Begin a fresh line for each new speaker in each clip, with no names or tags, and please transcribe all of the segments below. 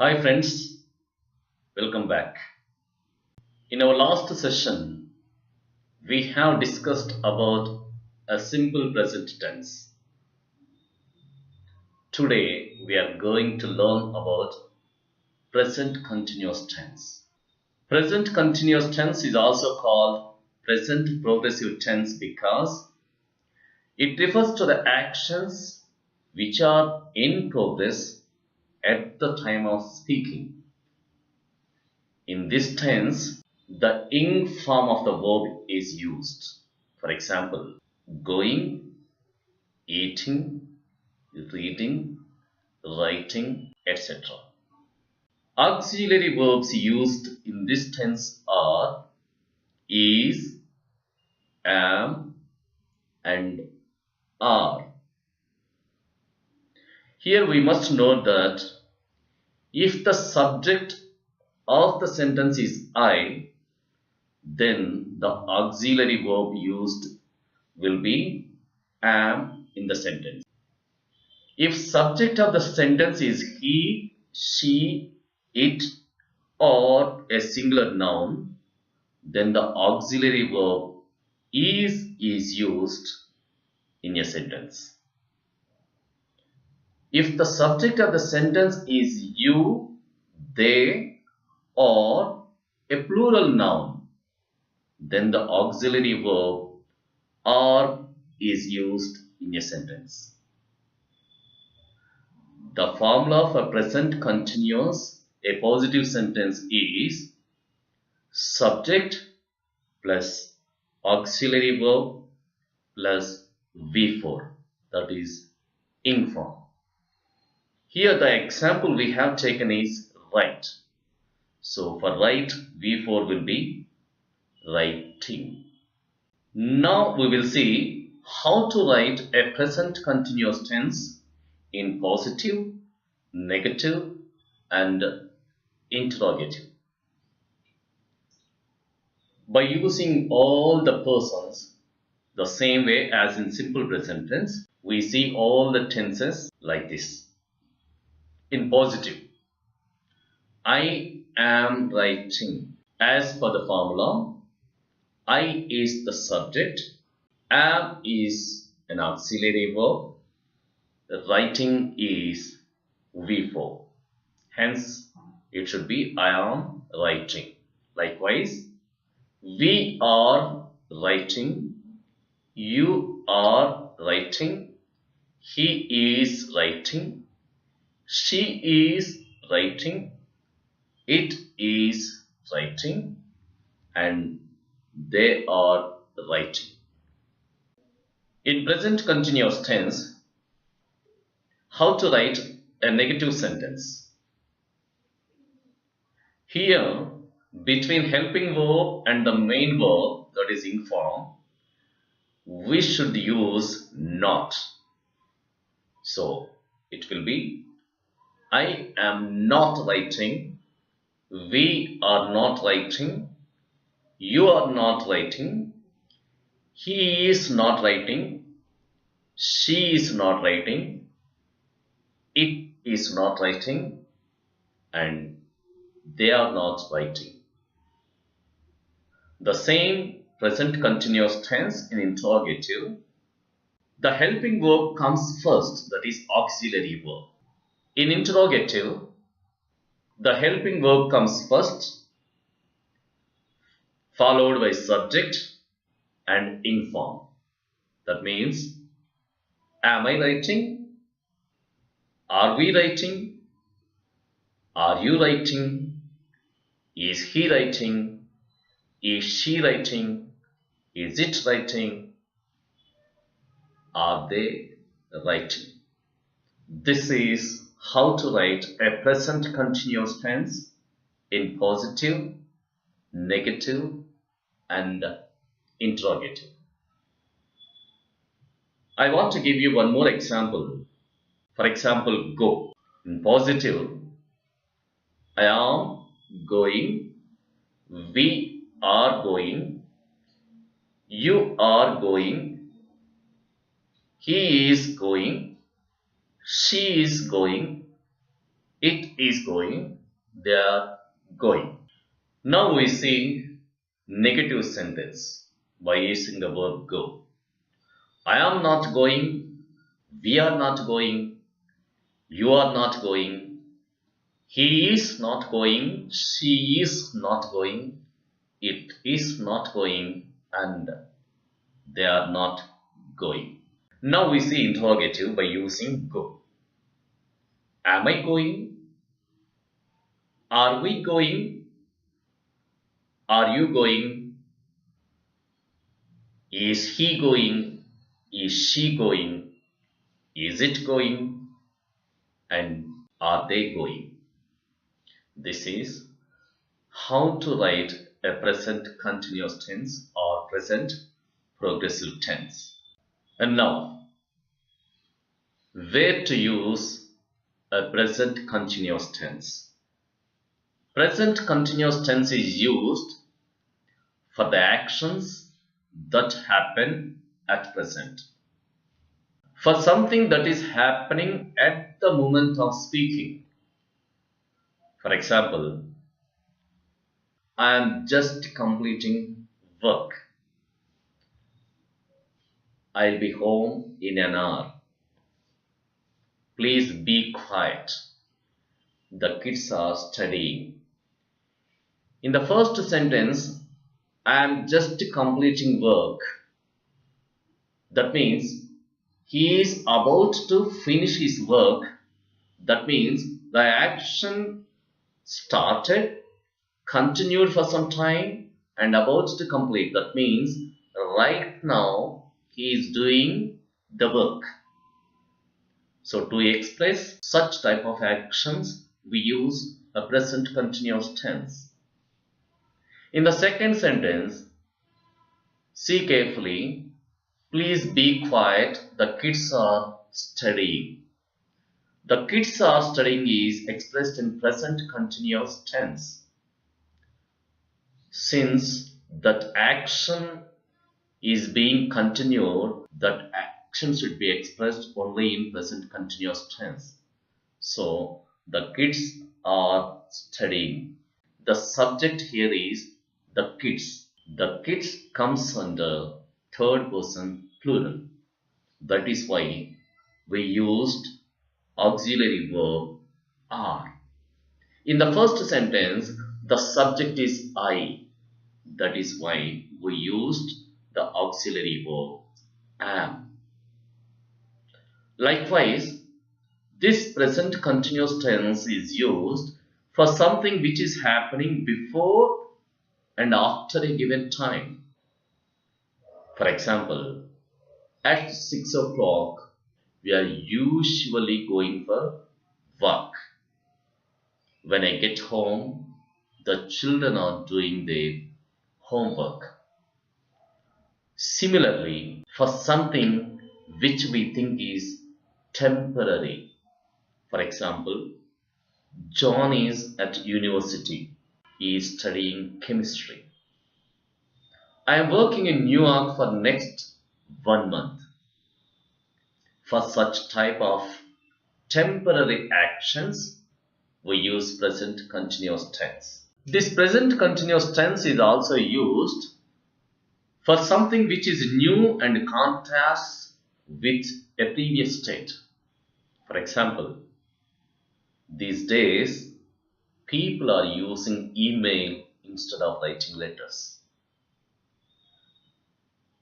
Hi friends, welcome back. In our last session, we have discussed about a simple present tense. Today, we are going to learn about present continuous tense. Present continuous tense is also called present progressive tense because it refers to the actions which are in progress at the time of speaking. In this tense, the ing form of the verb is used. For example, going, eating, reading, writing, etc. Auxiliary verbs used in this tense are is, am, and are. Here we must note that if the subject of the sentence is I, then the auxiliary verb used will be am in the sentence. If subject of the sentence is he, she, it, or a singular noun, then the auxiliary verb is used in a sentence. If the subject of the sentence is you, they, or a plural noun, then the auxiliary verb are is used in a sentence. The formula for present continuous, a positive sentence is subject plus auxiliary verb plus V4, that is ing form. Here the example we have taken is write. So for write, V4 will be writing. Now we will see how to write a present continuous tense in positive, negative, and interrogative. By using all the persons the same way as in simple present tense, we see all the tenses like this. In positive, I am writing. As per the formula, I is the subject, am is an auxiliary verb, writing is V4. Hence, it should be I am writing. Likewise, we are writing, you are writing, he is writing, she is writing, it is writing, and they are writing. In present continuous tense, how to write a negative sentence? Here, between helping verb and the main verb, that is ing form, we should use not. So, it will be I am not writing, we are not writing, you are not writing, he is not writing, she is not writing, it is not writing, and they are not writing. The same present continuous tense in interrogative, the helping verb comes first, that is auxiliary verb. In interrogative, the helping verb comes first, followed by subject and ing form. That means, am I writing? Are we writing? Are you writing? Is he writing? Is she writing? Is it writing? Are they writing? This is how to write a present continuous tense in positive, negative, and interrogative. I want to give you one more example. For example, go. In positive, I am going, we are going, you are going, he is going, she is going, It is going. They are going. Now we see negative sentence by using the verb go. I am not going. We are not going. You are not going. He is not going. She is not going. It is not going. And they are not going. Now we see interrogative by using go. Am I going? Are we going? Are you going? Is he going? Is she going? Is it going? And are they going? This is how to write a present continuous tense or present progressive tense. And now, where to use a present continuous tense? Present continuous tense is used for the actions that happen at present. For something that is happening at the moment of speaking. For example, I am just completing work. I'll be home in an hour. Please be quiet. The kids are studying. In the first sentence, I am just completing work. That means he is about to finish his work. That means the action started, continued for some time, and about to complete. That means right now he is doing the work. So to express such type of actions, we use a present continuous tense. In the second sentence, see carefully. Please be quiet. The kids are studying. The kids are studying is expressed in present continuous tense. Since that action is being continued, that action should be expressed only in present continuous tense. So, the kids are studying. The subject here is the kids. The kids comes under third person plural. That is why we used auxiliary verb are. In the first sentence, the subject is I. That is why we used the auxiliary verb am. Likewise, this present continuous tense is used for something which is happening before and after a given time. For example, at 6 o'clock, we are usually going for work. When I get home, the children are doing their homework. Similarly, for something which we think is temporary, for example, John is at university. He is studying chemistry. I am working in New York for next 1 month. For such type of temporary actions, we use present continuous tense. This present continuous tense is also used for something which is new and contrasts with a previous state. For example, these days, people are using email instead of writing letters.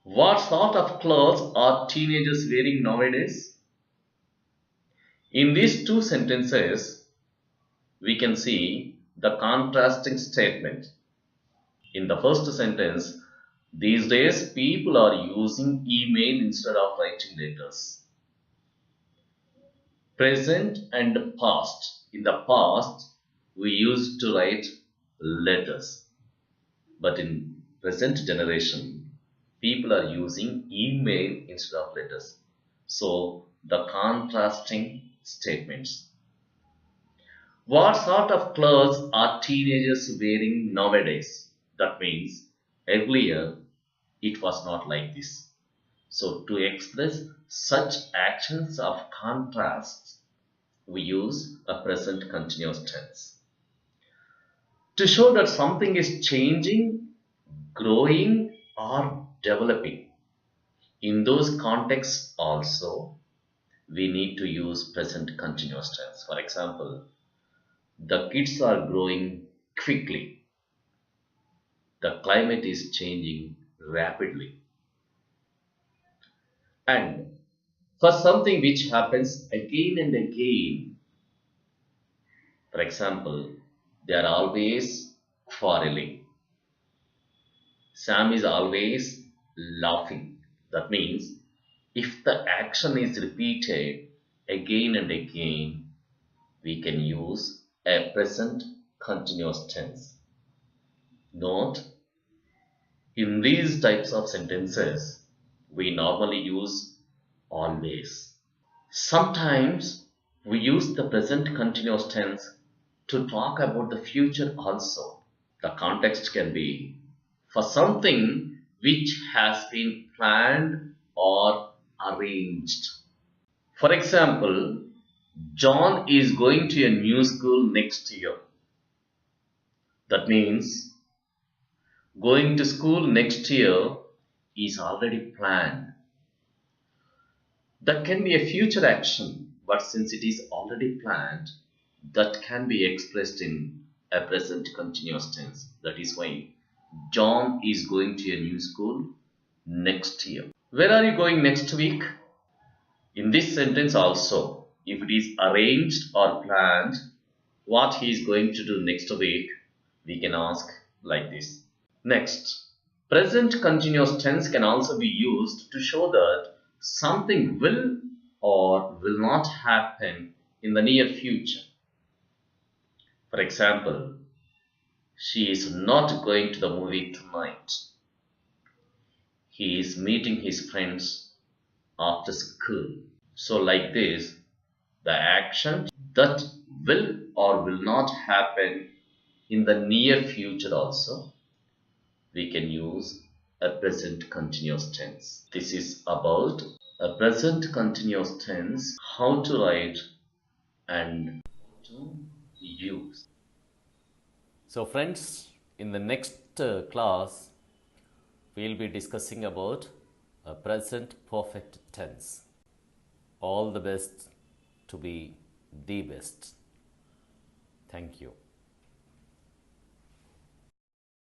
What sort of clothes are teenagers wearing nowadays? In these two sentences, we can see the contrasting statement. In the first sentence, these days people are using email instead of writing letters. Present and past. In the past, we used to write letters. But in present generation, people are using email instead of letters. So, the contrasting statements. What sort of clothes are teenagers wearing nowadays? That means earlier it was not like this. So to express such actions of contrast, we use a present continuous tense. To show that something is changing, growing, or developing. In those contexts also, we need to use present continuous tense. For example, the kids are growing quickly. The climate is changing rapidly. And for something which happens again and again, for example, they are always quarreling. Sam is always laughing. That means if the action is repeated again and again, we can use a present continuous tense. Note, in these types of sentences, we normally use always. Sometimes we use the present continuous tense to talk about the future also. The context can be for something which has been planned or arranged. For example, John is going to a new school next year. That means going to school next year is already planned. That can be a future action, but since it is already planned, that can be expressed in a present continuous tense. That is why John is going to a new school next year. Where are you going next week? In this sentence also, if it is arranged or planned, what he is going to do next week, we can ask like this. Next, present continuous tense can also be used to show that something will or will not happen in the near future. For example, she is not going to the movie tonight. He is meeting his friends after school. So like this, the action that will or will not happen in the near future also, we can use a present continuous tense. This is about a present continuous tense, how to write and to use.
So friends, in the next class, we'll be discussing about a present perfect tense. All the best to be the best. Thank you.